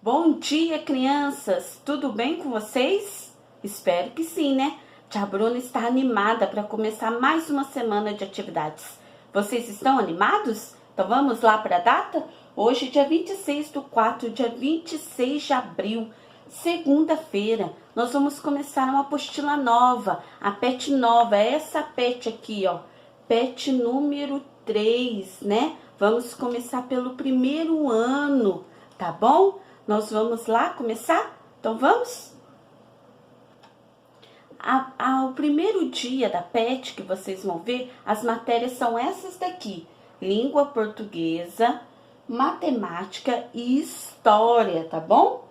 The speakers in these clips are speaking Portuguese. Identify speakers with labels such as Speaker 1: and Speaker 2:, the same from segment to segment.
Speaker 1: Bom dia, crianças! Tudo bem com vocês? Espero que sim, né? Tia Bruna está animada para começar mais uma semana de atividades. Vocês estão animados? Então vamos lá para a data? Hoje, dia 26/4, dia 26 de abril, segunda-feira, nós vamos começar uma apostila nova, a PET nova, essa PET aqui, ó, PET número 3, né? Vamos começar pelo primeiro ano, tá bom? Nós vamos lá começar? Então vamos? O primeiro dia da PET que vocês vão ver, as matérias são essas daqui: língua portuguesa, matemática e história, tá bom?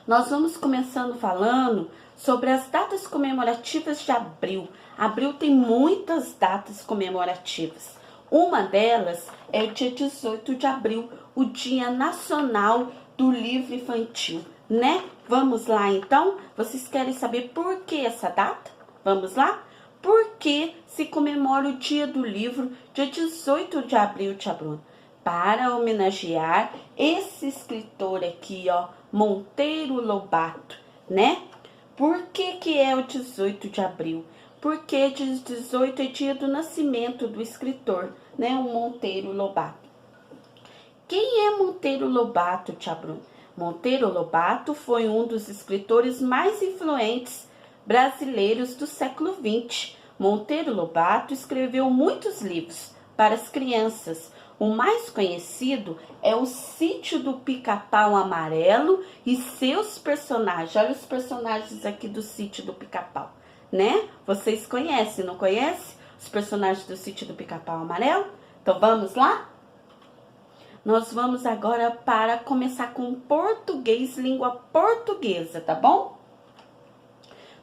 Speaker 1: Nós vamos começando falando sobre as datas comemorativas de abril. Abril tem muitas datas comemorativas. Uma delas é o dia 18 de abril, o Dia Nacional do Livro Infantil, né? Vamos lá então? Vocês querem saber por que essa data? Vamos lá? Porque se comemora o Dia do Livro, dia 18 de abril, Tia Bruna, para homenagear esse escritor aqui, ó, Monteiro Lobato, né? Por que é o 18 de abril? Porque dia 18 é dia do nascimento do escritor, né? O Monteiro Lobato. Quem é Monteiro Lobato, Tia Bruna? Monteiro Lobato foi um dos escritores mais influentes brasileiros do século XX. Monteiro Lobato escreveu muitos livros para as crianças. O mais conhecido é o Sítio do Pica-Pau Amarelo e seus personagens. Olha os personagens aqui do Sítio do Pica-Pau, né? Vocês conhecem, não conhecem? Os personagens do Sítio do Pica-Pau Amarelo? Então vamos lá? Nós vamos agora para começar com português, língua portuguesa, tá bom?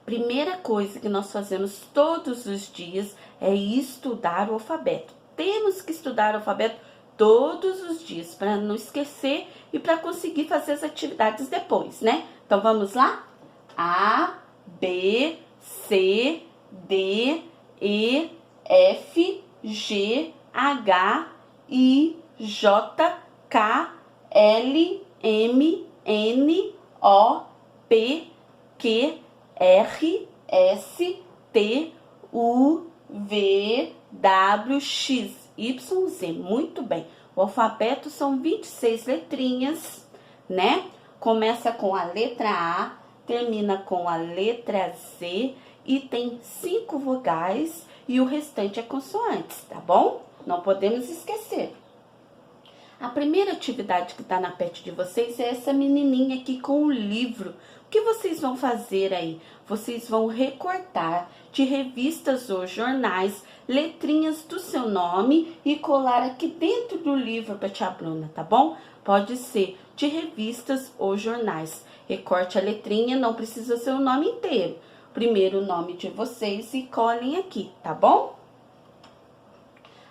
Speaker 1: Primeira coisa que nós fazemos todos os dias é estudar o alfabeto. Temos que estudar o alfabeto todos os dias para não esquecer e para conseguir fazer as atividades depois, né? Então vamos lá? A, B, C, D, E, F, G, H, I, J, K, L, M, N, O, P, Q, R, S, T, U, V, W, X, Y, Z. Muito bem. O alfabeto são 26 letrinhas, né? Começa com a letra A, termina com a letra Z e tem 5 vogais e o restante é consoantes, tá bom? Não podemos esquecer. A primeira atividade que está na PET de vocês é essa menininha aqui com o livro. O que vocês vão fazer aí? Vocês vão recortar de revistas ou jornais letrinhas do seu nome e colar aqui dentro do livro para Tia Bruna, tá bom? Pode ser de revistas ou jornais. Recorte a letrinha, não precisa ser o nome inteiro. Primeiro o nome de vocês e colhem aqui, tá bom?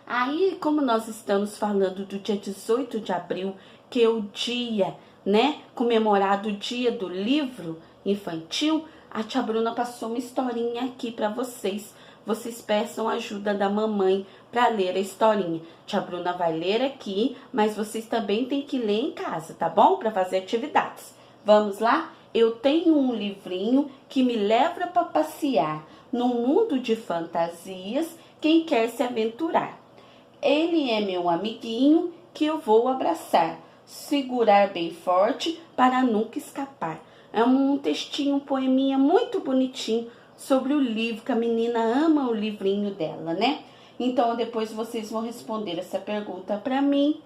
Speaker 1: Aí, como nós estamos falando do dia 18 de abril, que é o dia, né, comemorado o dia do livro infantil, a Tia Bruna passou uma historinha aqui para vocês. Vocês peçam ajuda da mamãe para ler a historinha. Tia Bruna vai ler aqui, mas vocês também têm que ler em casa, tá bom? Para fazer atividades. Vamos lá? Eu tenho um livrinho que me leva para passear num mundo de fantasias. Quem quer se aventurar? Ele é meu amiguinho que eu vou abraçar, segurar bem forte para nunca escapar. É um textinho, um poeminha muito bonitinho sobre o livro, que a menina ama o livrinho dela, né? Então, depois vocês vão responder essa pergunta para mim,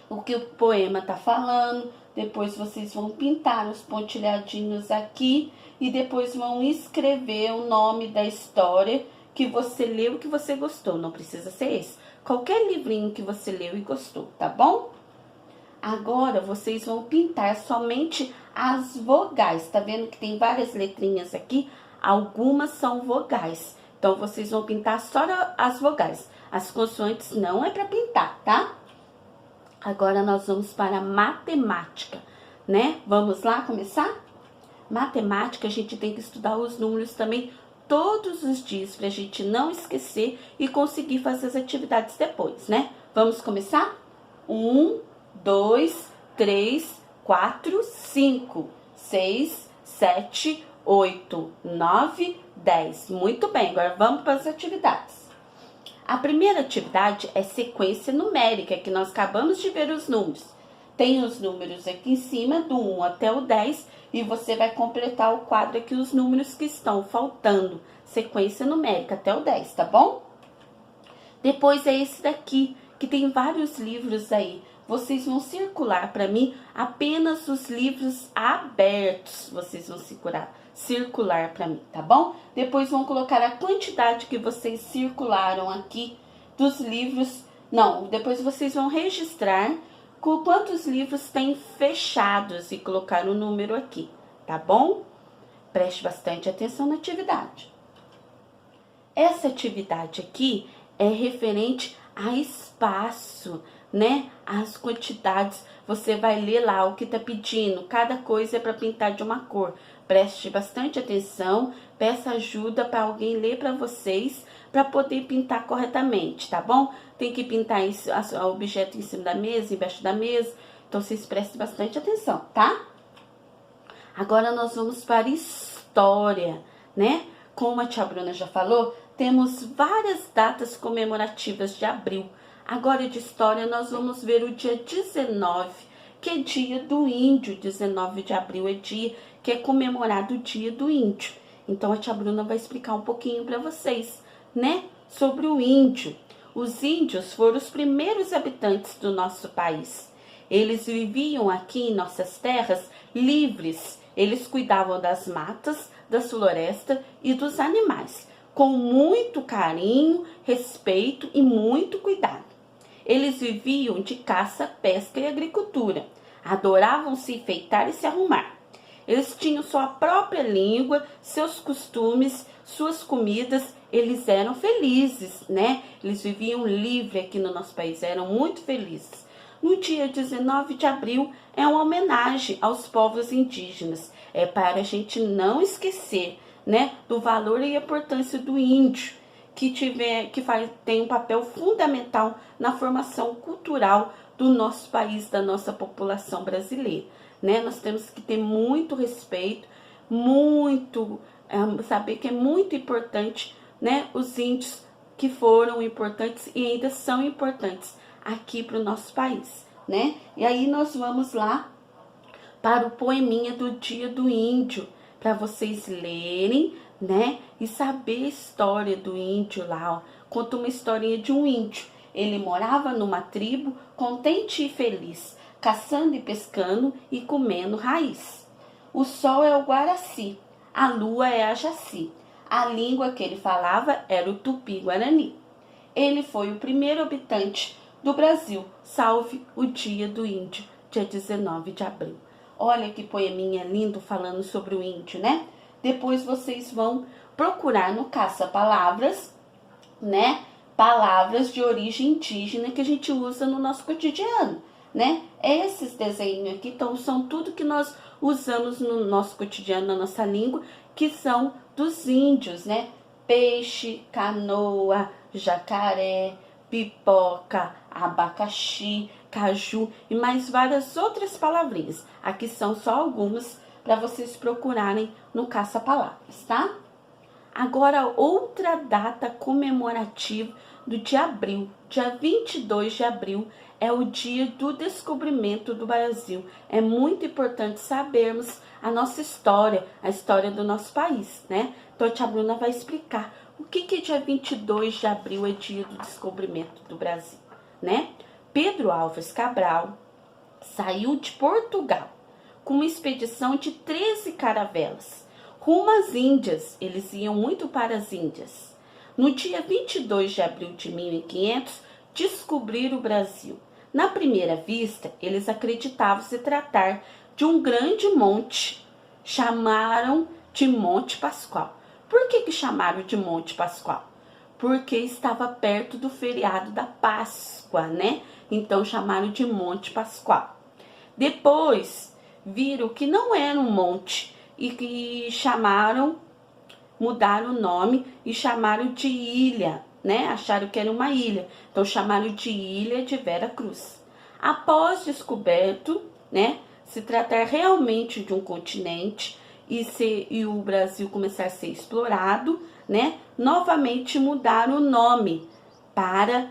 Speaker 1: o que o poema tá falando. Depois vocês vão pintar os pontilhadinhos aqui e depois vão escrever o nome da história que você leu e que você gostou. Não precisa ser esse. Qualquer livrinho que você leu e gostou, tá bom? Agora vocês vão pintar somente as vogais. Tá vendo que tem várias letrinhas aqui? Algumas são vogais. Então vocês vão pintar só as vogais. As consoantes não é para pintar, tá? Agora nós vamos para a matemática, né? Vamos lá começar? Matemática, a gente tem que estudar os números também todos os dias, para a gente não esquecer e conseguir fazer as atividades depois, né? Vamos começar? 1, 2, 3, 4, 5, 6, 7, 8, 9, 10. Muito bem, agora vamos para as atividades. A primeira atividade é sequência numérica, que nós acabamos de ver os números. Tem os números aqui em cima, do 1 até o 10, e você vai completar o quadro aqui, os números que estão faltando. Sequência numérica até o 10, tá bom? Depois é esse daqui, que tem vários livros aí. Vocês vão circular para mim apenas os livros abertos. Vocês vão circular para mim, tá bom? Depois vão colocar a quantidade que vocês circularam aqui dos livros. Não, depois vocês vão registrar com quantos livros tem fechados e colocar o número aqui, tá bom? Preste bastante atenção na atividade. Essa atividade aqui é referente a espaço, né? As quantidades, você vai ler lá o que tá pedindo. Cada coisa é para pintar de uma cor. Preste bastante atenção, peça ajuda para alguém ler para vocês, para poder pintar corretamente, tá bom? Tem que pintar o objeto em cima da mesa, embaixo da mesa. Então, vocês prestem bastante atenção, tá? Agora, nós vamos para história, né? Como a tia Bruna já falou, temos várias datas comemorativas de abril. Agora, de história, nós vamos ver o dia 19, que é dia do índio. 19 de abril é dia que é comemorado o dia do índio. Então, a tia Bruna vai explicar um pouquinho para vocês, né? Sobre o índio. Os índios foram os primeiros habitantes do nosso país. Eles viviam aqui em nossas terras livres. Eles cuidavam das matas, das florestas e dos animais, com muito carinho, respeito e muito cuidado. Eles viviam de caça, pesca e agricultura. Adoravam se enfeitar e se arrumar. Eles tinham sua própria língua, seus costumes, suas comidas. Eles eram felizes, né? Eles viviam livre aqui no nosso país, eram muito felizes. No dia 19 de abril é uma homenagem aos povos indígenas. É para a gente não esquecer, né, do valor e importância do índio, tem um papel fundamental na formação cultural do nosso país, da nossa população brasileira, né? Nós temos que ter muito respeito, saber que é muito importante, né, os índios que foram importantes e ainda são importantes aqui para o nosso país, né? E aí nós vamos lá para o poeminha do Dia do Índio, para vocês lerem, né? E saber a história do índio lá, ó. Conta uma historinha de um índio. Ele morava numa tribo, contente e feliz, caçando e pescando e comendo raiz. O sol é o Guaraci, a lua é a Jaci. A língua que ele falava era o Tupi-Guarani. Ele foi o primeiro habitante do Brasil. Salve o Dia do Índio, dia 19 de abril. Olha que poeminha lindo falando sobre o índio, né? Depois vocês vão procurar no caça-palavras, né? Palavras de origem indígena que a gente usa no nosso cotidiano, né? Esses desenhos aqui são tudo que nós usamos no nosso cotidiano, na nossa língua, que são dos índios, né? Peixe, canoa, jacaré, pipoca, abacaxi, caju e mais várias outras palavrinhas. Aqui são só algumas para vocês procurarem no caça-palavras, tá? Agora, outra data comemorativa do dia abril, dia 22 de abril, é o dia do descobrimento do Brasil. É muito importante sabermos a nossa história, a história do nosso país, né? Então, a tia Bruna vai explicar o que dia 22 de abril é dia do descobrimento do Brasil, né? Pedro Álvares Cabral saiu de Portugal com uma expedição de 13 caravelas rumo às Índias. Eles iam muito para as Índias. No dia 22 de abril de 1500, descobriram o Brasil. Na primeira vista, eles acreditavam se tratar de um grande monte. Chamaram de Monte Pascoal. Por que chamaram de Monte Pascoal? Porque estava perto do feriado da Páscoa, né? Então chamaram de Monte Pascoal. Depois viram que não era um monte e que mudaram o nome e chamaram de ilha, né? Acharam que era uma ilha, então chamaram de Ilha de Vera Cruz. Após descoberto, né, se tratar realmente de um continente e o Brasil começar a ser explorado, né? Novamente mudar o nome para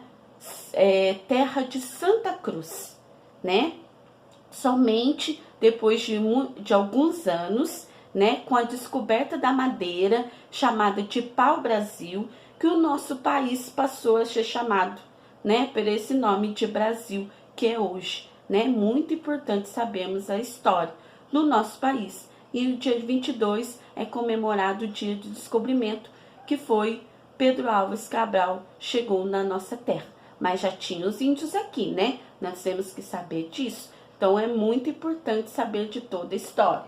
Speaker 1: Terra de Santa Cruz, né? Somente depois de alguns anos, né, com a descoberta da madeira, chamada de pau-brasil, que o nosso país passou a ser chamado, né, por esse nome de Brasil, que é hoje, né? Muito importante sabermos a história do nosso país. E o dia 22 é comemorado o dia de descobrimento, que foi Pedro Álvares Cabral chegou na nossa terra. Mas já tinha os índios aqui, né? Nós temos que saber disso. Então, é muito importante saber de toda a história.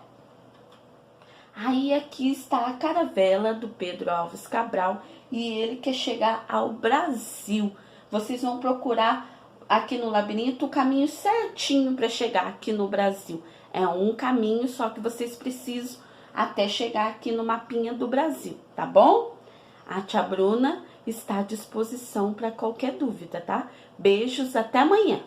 Speaker 1: Aí, aqui está a caravela do Pedro Álvares Cabral e ele quer chegar ao Brasil. Vocês vão procurar aqui no labirinto o caminho certinho para chegar aqui no Brasil. É um caminho, só que vocês precisam até chegar aqui no mapinha do Brasil, tá bom? A tia Bruna está à disposição para qualquer dúvida, tá? Beijos, até amanhã!